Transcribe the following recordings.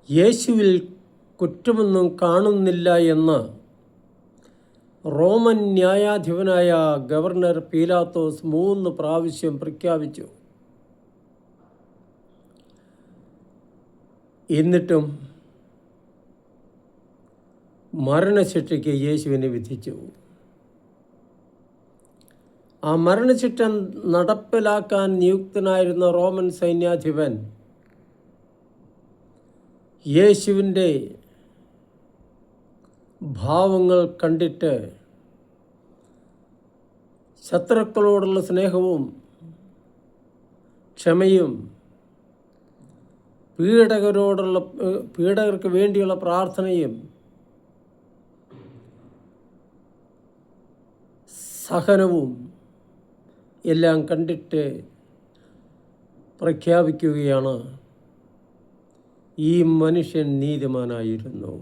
യേശുവിൽ കുറ്റമൊന്നും കാണുന്നില്ല എന്ന് റോമൻ ന്യായാധിപനായ ഗവർണർ പീലാത്തോസ് 3 പ്രാവശ്യം പ്രഖ്യാപിച്ചു. എന്നിട്ടും മരണശിക്ഷയ്ക്ക് യേശുവിനെ വിധിച്ചു. ആ മരണശിക്ഷ നടപ്പിലാക്കാൻ നിയുക്തനായിരുന്ന റോമൻ സൈന്യാധിപൻ യേശുവിൻ്റെ ഭാവങ്ങൾ കണ്ടിട്ട് ശത്രുക്കളോടുള്ള സ്നേഹവും ക്ഷമയും പീഡകർക്ക് വേണ്ടിയുള്ള പ്രാർത്ഥനയും സഹനവും എല്ലാം കണ്ടിട്ട് പ്രഖ്യാപിക്കുകയാണ്, ഈ മനുഷ്യൻ നീതിമാനായിരുന്നു.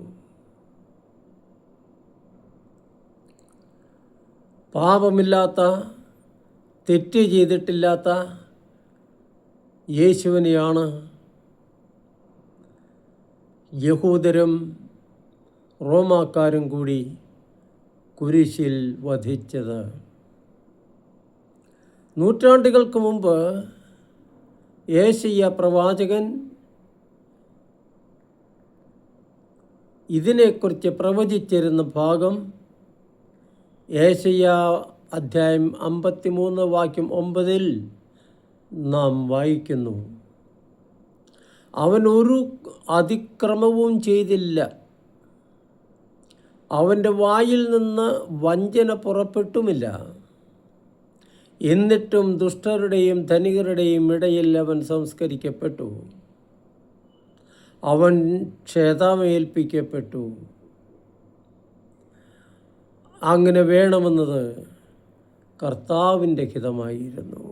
പാപമില്ലാത്ത, തെറ്റ് ചെയ്തിട്ടില്ലാത്ത യേശുവിനെയാണ് യഹൂദരും റോമാക്കാരും കൂടി കുരിശിൽ വധിച്ചത്. നൂറ്റാണ്ടുകൾക്ക് മുമ്പ് യേശയ്യാ പ്രവാചകൻ ഇതിനെക്കുറിച്ച് പ്രവചിച്ചിരുന്ന ഭാഗം യേശയ്യാ അധ്യായം 53 വാക്യം 9 നാം വായിക്കുന്നു. അവൻ ഒരു അതിക്രമവും ചെയ്തില്ല, അവൻ്റെ വായിൽ നിന്ന് വഞ്ചന പുറപ്പെട്ടുമില്ല. എന്നിട്ടും ദുഷ്ടരുടെയും ധനികരുടെയും ഇടയിൽ അവൻ സംസ്കരിക്കപ്പെട്ടു, അവൻ ക്ഷതമേൽപ്പിക്കപ്പെട്ടു. അങ്ങനെ വേണമെന്നത് കർത്താവിൻ്റെ ഹിതമായിരുന്നു.